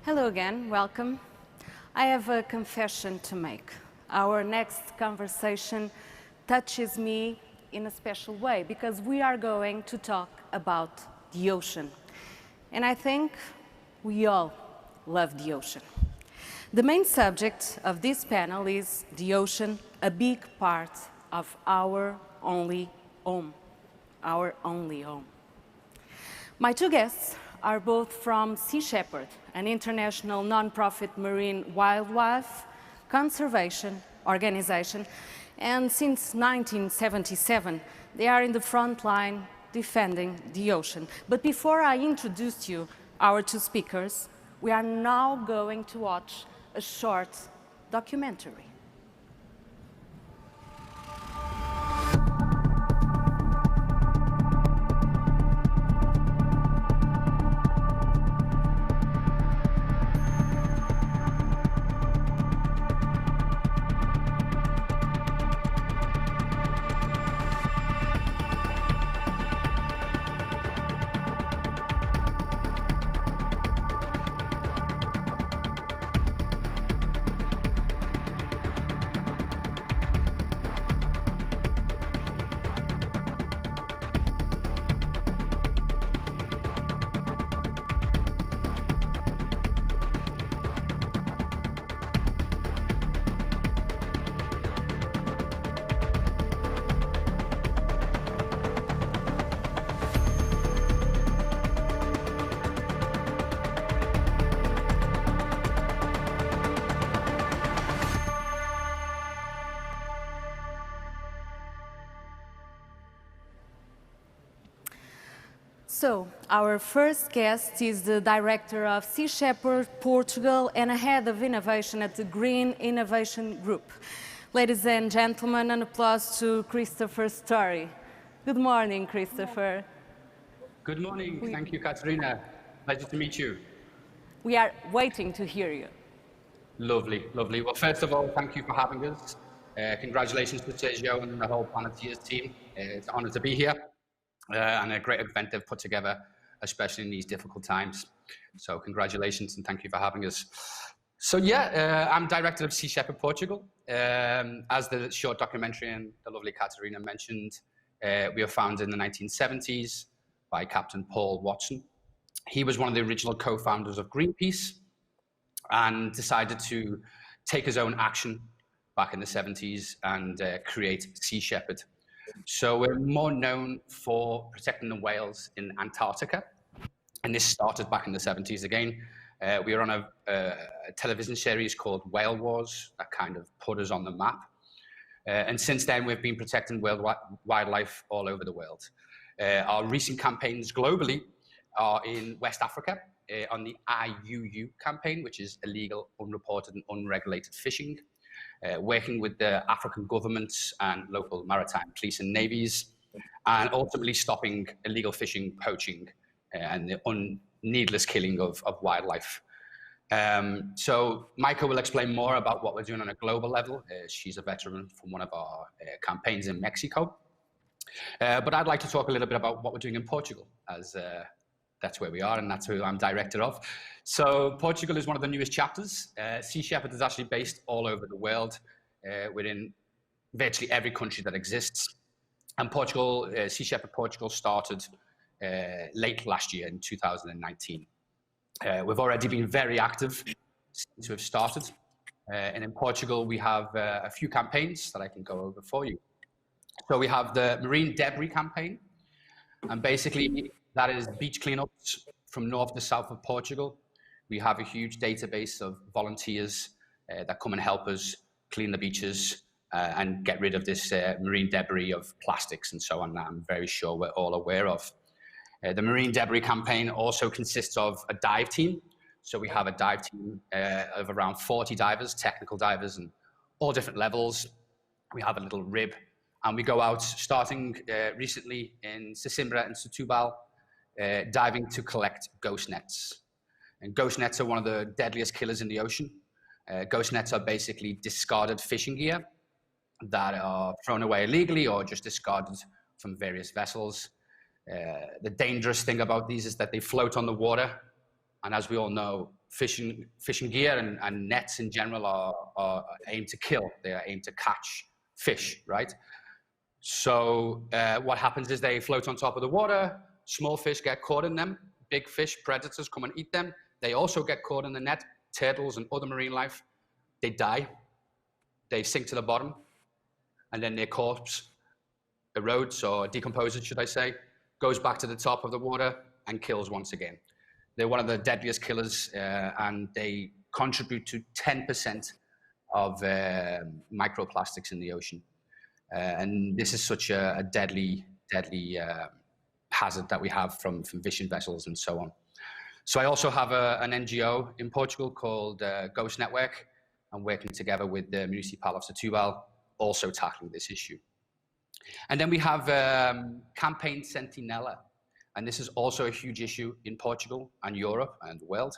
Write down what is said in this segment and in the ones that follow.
Hello again, welcome. I have a confession to make. Our next conversation touches me in a special way because we are going to talk about the ocean. And I think we all love the ocean. The main subject of this panel is the ocean, a big part of our only home. Our only home. My two guests are both from Sea Shepherd, an international non-profit marine wildlife conservation organization, and since 1977 they are in the front line defending the ocean. But before I introduce you our two speakers, we are now going to watch a short documentary. So, our first guest is the director of Sea Shepherd Portugal and a head of innovation at the Green Innovation Group. Ladies and gentlemen, an applause to Christopher Storey. Good morning, Christopher. Good morning. Thank you, Katerina. Pleasure to meet you. We are waiting to hear you. Lovely, lovely. Well, first of all, thank you for having us. Congratulations to Sergio and the whole Planeteers team. It's an honor to be here. And a great event they've put together, especially in these difficult times. So congratulations and thank you for having us. So yeah, I'm director of Sea Shepherd Portugal. As the short documentary and the lovely Katerina mentioned, we were founded in the 1970s by Captain Paul Watson. He was one of the original co-founders of Greenpeace and decided to take his own action back in the 70s and create Sea Shepherd. So we're more known for protecting the whales in Antarctica, and this started back in the 70s again. We were on a television series called Whale Wars that kind of put us on the map. And since then, we've been protecting wildlife all over the world. Our recent campaigns globally are in West Africa on the IUU campaign, which is illegal, unreported and unregulated fishing. Working with the African governments and local maritime police and navies, and ultimately stopping illegal fishing, poaching, and the needless killing of wildlife. So Maike will explain more about what we're doing on a global level. She's a veteran from one of our campaigns in Mexico. But I'd like to talk a little bit about what we're doing in Portugal, as that's where we are, and that's who I'm director of. So Portugal is one of the newest chapters. Sea Shepherd is actually based all over the world, within virtually every country that exists. And Portugal, Sea Shepherd Portugal started late last year in 2019. We've already been very active since we've started. And in Portugal, we have a few campaigns that I can go over for you. So we have the Marine Debris campaign, and basically that is beach cleanups from north to south of Portugal. We have a huge database of volunteers that come and help us clean the beaches and get rid of this marine debris of plastics and so on that I'm very sure we're all aware of. The Marine Debris campaign also consists of a dive team. So we have a dive team of around 40 divers, technical divers, and all different levels. We have a little rib, and we go out starting recently in Sesimbra and Setúbal, diving to collect ghost nets. And ghost nets are one of the deadliest killers in the ocean. Ghost nets are basically discarded fishing gear that are thrown away illegally or just discarded from various vessels. The dangerous thing about these is that they float on the water. And as we all know, fishing gear and nets in general are aimed to kill. They are aimed to catch fish, right? So what happens is they float on top of the water, small fish get caught in them, big fish, predators come and eat them. They also get caught in the net, turtles and other marine life. They die, they sink to the bottom, and then their corpse erodes or decomposes, should I say, goes back to the top of the water and kills once again. They're one of the deadliest killers, and they contribute to 10% of microplastics in the ocean. And this is such a deadly hazard that we have from fishing vessels and so on. So I also have an NGO in Portugal called Ghost Network. I'm working together with the Municipal of Setúbal, also tackling this issue. And then we have Campaign Sentinella, and this is also a huge issue in Portugal and Europe and the world.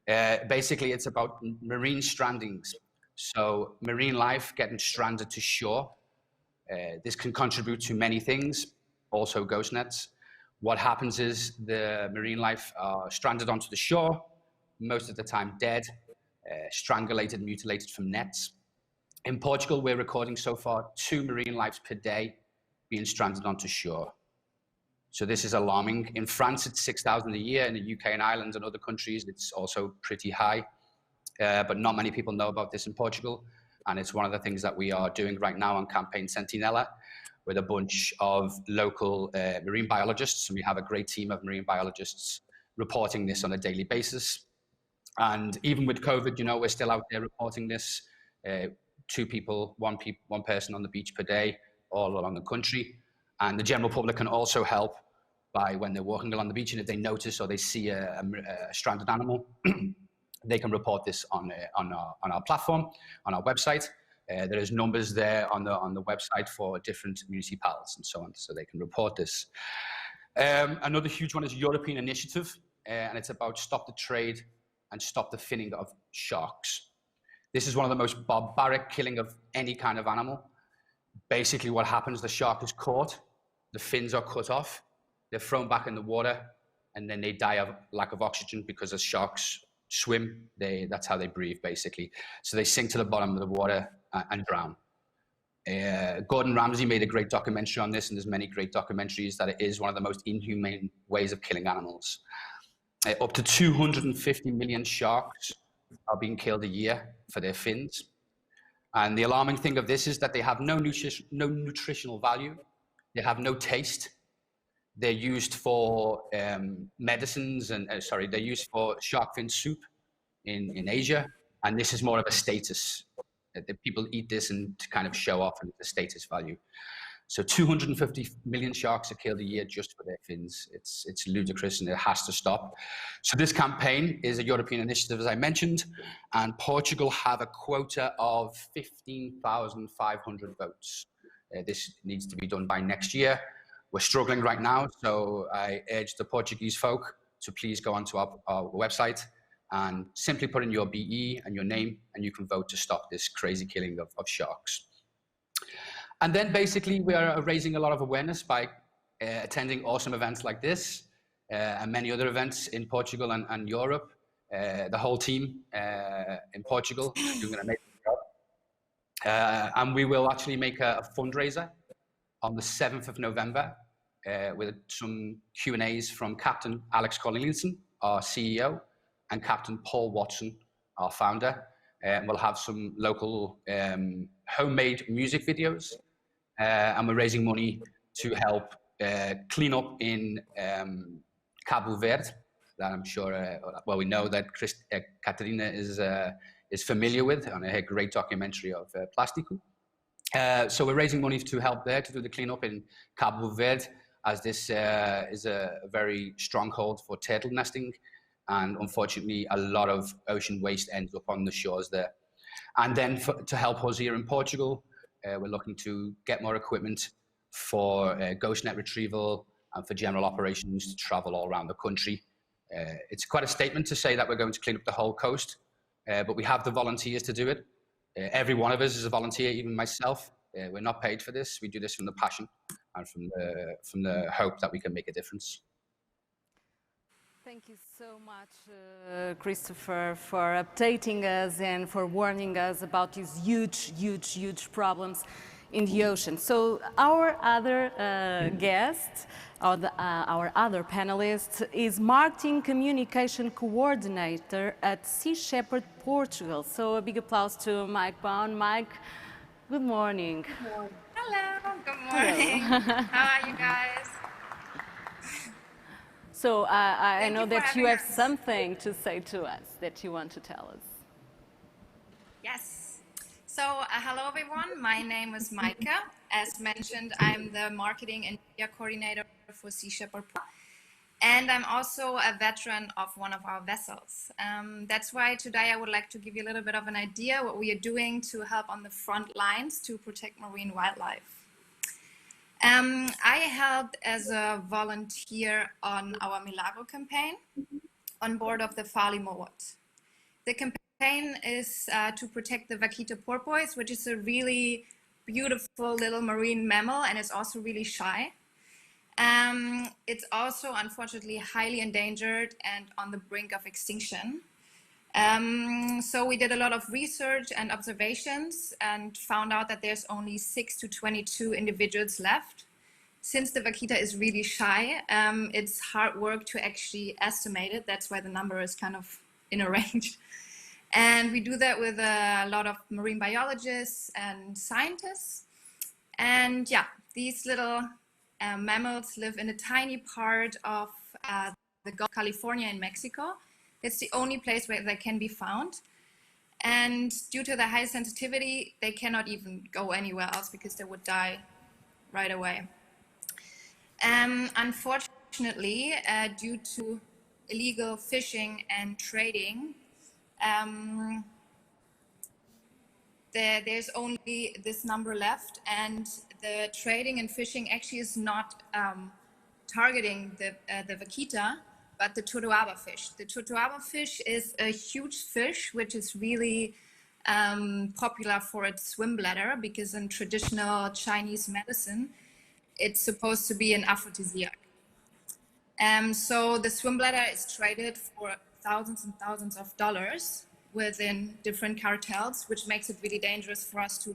Basically, it's about marine strandings. So marine life getting stranded to shore. This can contribute to many things, also ghost nets. What happens is the marine life are stranded onto the shore, most of the time dead, strangulated, mutilated from nets. In Portugal, we're recording so far 2 marine lives per day being stranded onto shore. So this is alarming. In France, it's 6,000 a year. In the UK and Ireland and other countries, it's also pretty high. But not many people know about this in Portugal. And it's one of the things that we are doing right now on Campaign Sentinella with a bunch of local marine biologists. And we have a great team of marine biologists reporting this on a daily basis. And even with COVID, you know, we're still out there reporting this. 2 people, one person on the beach per day, all along the country. And the general public can also help by when they're walking along the beach, and if they notice or they see a stranded animal, they can report this on our platform, on our website. There is numbers there on the website for different municipalities and so on, so they can report this. Another huge one is European initiative, and it's about stop the trade and stop the finning of sharks. This is one of the most barbaric killing of any kind of animal. Basically what happens, the shark is caught, the fins are cut off, they're thrown back in the water, and then they die of lack of oxygen because as sharks swim, that's how they breathe, basically. So they sink to the bottom of the water and drown. Gordon Ramsay made a great documentary on this, and there's many great documentaries that it is one of the most inhumane ways of killing animals. Up to 250 million sharks are being killed a year for their fins. And the alarming thing of this is that they have no nutritional value. They have no taste. They're used for medicines and, they're used for shark fin soup in Asia. And this is more of a status. That people eat this and to kind of show off and the status value. So 250 million sharks are killed a year just for their fins. It's ludicrous and it has to stop. So this campaign is a European initiative, as I mentioned, and Portugal have a quota of 15,500 votes. This needs to be done by next year. We're struggling right now, so I urge the Portuguese folk to please go onto our website and simply put in your BE and your name, and you can vote to stop this crazy killing of sharks. And then basically we are raising a lot of awareness by attending awesome events like this and many other events in Portugal and Europe. The whole team in Portugal is doing an amazing job. And we will actually make a fundraiser on the 7th of November with some Q&As from Captain Alex Corneliussen, our CEO, and Captain Paul Watson, our founder. We'll have some local homemade music videos. And we're raising money to help clean up in Cabo Verde, that I'm sure, well, we know that Catarina is familiar with, on a great documentary of Plástico. So we're raising money to help there, to do the cleanup in Cabo Verde, as this is a very stronghold for turtle nesting. And unfortunately, a lot of ocean waste ends up on the shores there. And then to help us here in Portugal, we're looking to get more equipment for ghost net retrieval and for general operations to travel all around the country. It's quite a statement to say that we're going to clean up the whole coast, but we have the volunteers to do it. Every one of us is a volunteer, even myself. We're not paid for this. We do this from the passion and from the hope that we can make a difference. Thank you so much, Christopher, for updating us and for warning us about these huge problems in the ocean. So our other guest, our other panelist, is Marketing Communication Coordinator at Sea Shepherd Portugal. So a big applause to Maike Baun. Maike, good morning. Good morning. Hello, good morning. How are you guys? So I know that you have us. something to say to us that you want to tell us. Yes. So hello everyone, my name is Maike. As mentioned, I'm the marketing and media coordinator for Sea Shepherd, and I'm also a veteran of one of our vessels. That's why today I would like to give you a little bit of an idea what we are doing to help on the front lines to protect marine wildlife. I helped as a volunteer on our Milagro campaign on board of the Farley Mowat. The campaign is to protect the vaquita porpoise, which is a really beautiful little marine mammal, and it's also really shy. It's also unfortunately highly endangered and on the brink of extinction. So we did a lot of research and observations and found out that there's only 6 to 22 individuals left. Since the vaquita is really shy, it's hard work to actually estimate it. That's why the number is kind of in a range. And we do that with a lot of marine biologists and scientists. And yeah, these little mammals live in a tiny part of the Gulf of California in Mexico. It's the only place where they can be found. And due to the high sensitivity, they cannot even go anywhere else because they would die right away. Unfortunately, due to illegal fishing and trading, there's only this number left, and the trading and fishing actually is not targeting the vaquita, but the totoaba fish. The totoaba fish is a huge fish, which is really popular for its swim bladder, because in traditional Chinese medicine, it's supposed to be an aphrodisiac. So the swim bladder is traded for thousands and thousands of dollars within different cartels, which makes it really dangerous for us to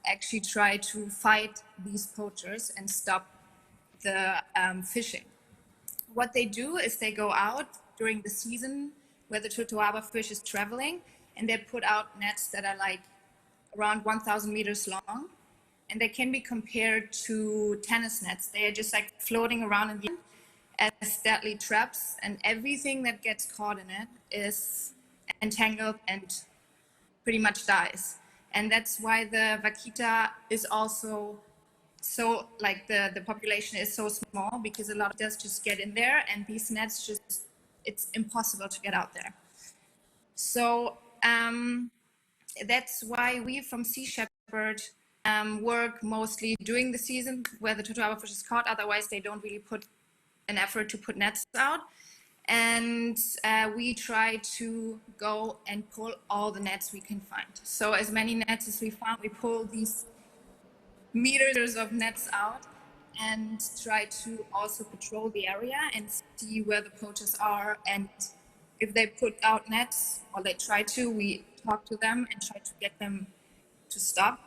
actually try to fight these poachers and stop the fishing. What they do is they go out during the season where the totoaba fish is traveling, and they put out nets that are like around 1,000 meters long, and they can be compared to tennis nets. They are just like floating around in the air as deadly traps, and everything that gets caught in it is entangled and pretty much dies. And that's why the vaquita is also so, like, the population is so small, because a lot of does just get in there, and these nets just, it's impossible to get out there. So that's why we from Sea Shepherd work mostly during the season where the totoaba fish is caught. Otherwise, they don't really put an effort to put nets out. And we try to go and pull all the nets we can find. So as many nets as we found, we pull these meters of nets out and try to also patrol the area and see where the poachers are. And if they put out nets, or they try to, we talk to them and try to get them to stop,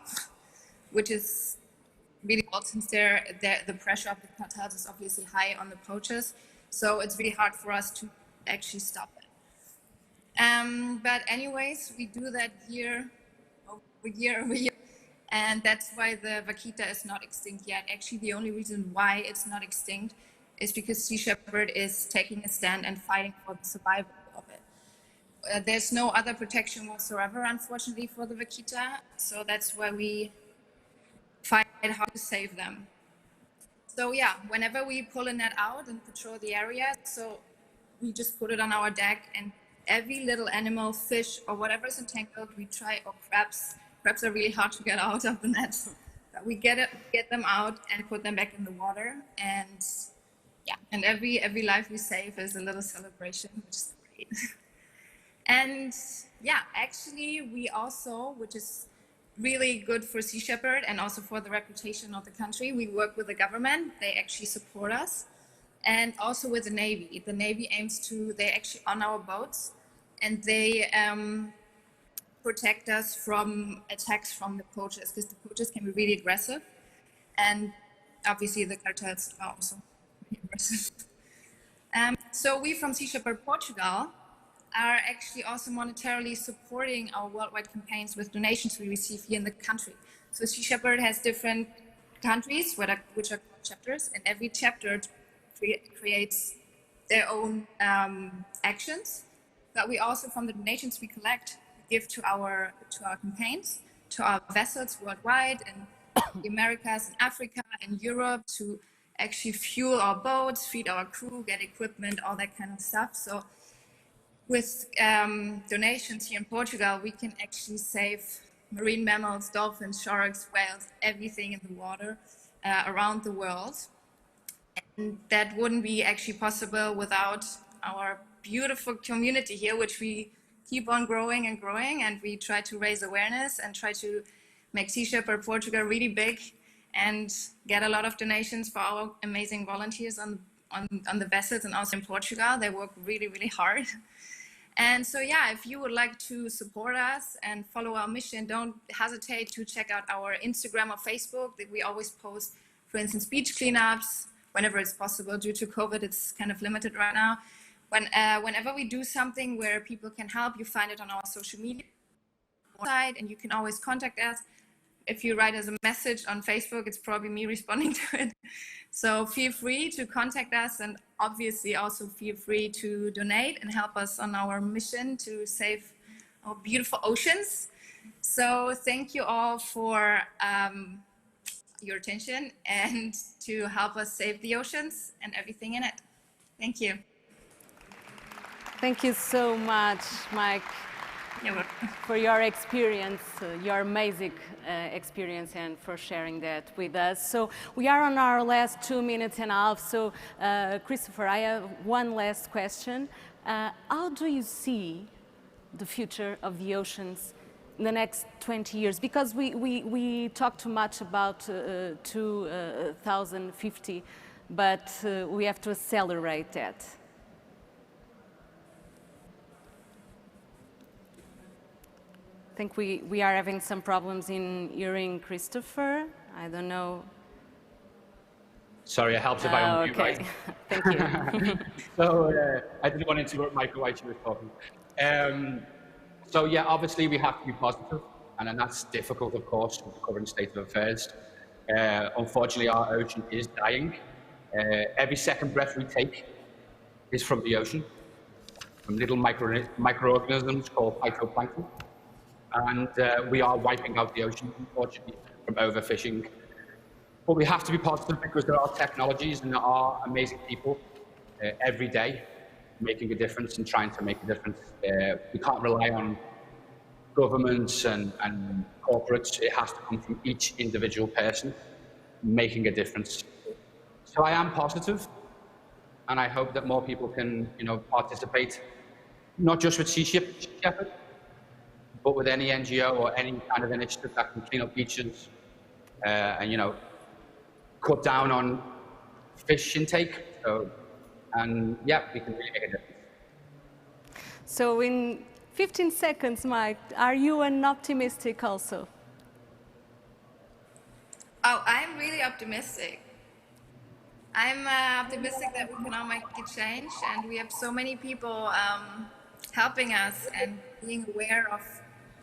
which is really hard, since the pressure of the cartels is obviously high on the poachers. So it's really hard for us to actually stop it. But anyways, we do that year over year. And that's why the vaquita is not extinct yet. Actually, the only reason why it's not extinct is because Sea Shepherd is taking a stand and fighting for the survival of it. There's no other protection whatsoever, unfortunately, for the vaquita. So that's why we fight how to save them. So yeah, whenever we pull a net out and patrol the area, so we just put it on our deck, and every little animal, fish, or whatever is entangled, we try, or crabs. Crabs are really hard to get out of the nets. But we get them out and put them back in the water. And yeah, and every life we save is a little celebration, which is great. And yeah, actually, we also, which is really good for Sea Shepherd and also for the reputation of the country, we work with the government. They actually support us. and also with the Navy. The Navy aims to, they're actually on our boats, and they protect us from attacks from the poachers, because the poachers can be really aggressive, and obviously the cartels are also really aggressive. So we from Sea Shepherd Portugal are actually also monetarily supporting our worldwide campaigns with donations we receive here in the country. So Sea Shepherd has different countries which are called chapters, and every chapter creates their own actions. But we also, from the donations we collect, give to our campaigns, to our vessels worldwide, in the Americas, and Africa, and Europe, to actually fuel our boats, feed our crew, get equipment, all that kind of stuff. So with donations here in Portugal, we can actually save marine mammals, dolphins, sharks, whales, everything in the water around the world. And that wouldn't be actually possible without our beautiful community here, which we keep on growing and growing, and we try to raise awareness and try to make Sea Shepherd Portugal really big and get a lot of donations for our amazing volunteers on the vessels, and also in Portugal. They work really, really hard. And so, yeah, if you would like to support us and follow our mission, don't hesitate to check out our Instagram or Facebook. That we always post, for instance, beach cleanups whenever it's possible. Due to COVID, it's kind of limited right now. Whenever we do something where people can help, you find it on our social media site, and you can always contact us. If you write us a message on Facebook, it's probably me responding to it. So feel free to contact us, and obviously also feel free to donate and help us on our mission to save our beautiful oceans. So thank you all for your attention and to help us save the oceans and everything in it. Thank you. Thank you so much, Maike, for your experience, your amazing experience, and for sharing that with us. So we are on our last 2 minutes and a half. So Christopher, I have one last question. How do you see the future of the oceans in the next 20 years? Because we talk too much about 2050, but we have to accelerate that. I think we are having some problems in hearing Christopher. I don't know. Sorry, it helps if I unmute, okay. right? Thank you. So I didn't want to interrupt Maike while she was talking. So yeah, obviously we have to be positive, and then that's difficult, of course, with the current state of affairs. Unfortunately, our ocean is dying. Every second breath we take is from the ocean, from little microorganisms called phytoplankton. And we are wiping out the ocean, unfortunately, from overfishing. But we have to be positive, because there are technologies and there are amazing people every day making a difference and trying to make a difference. We can't rely on governments and corporates. It has to come from each individual person making a difference. So I am positive, and I hope that more people can, participate, not just with Sea Shepherd, but with any NGO or any kind of initiative that can clean up beaches and, cut down on fish intake. So, and yeah, we can really make a difference. So in 15 seconds, Maike, are you an optimistic also? Oh, I'm really optimistic. I'm optimistic that we can all make a change, and we have so many people helping us and being aware of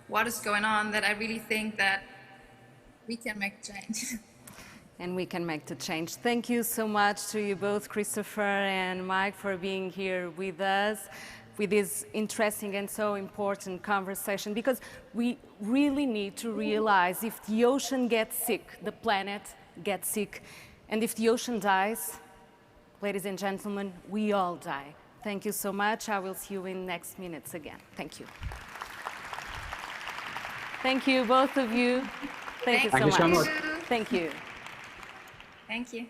what is going on, that I really think that we can make a change. And we can make the change. Thank you so much to you both, Christopher and Maike, for being here with us, with this interesting and so important conversation, because we really need to realize, if the ocean gets sick, the planet gets sick. And if the ocean dies, ladies and gentlemen, we all die. Thank you so much. I will see you in next minutes again. Thank you. Thank you, both of you. Thank you so much. Thank you so much. Thank you. Thank you. Thank you.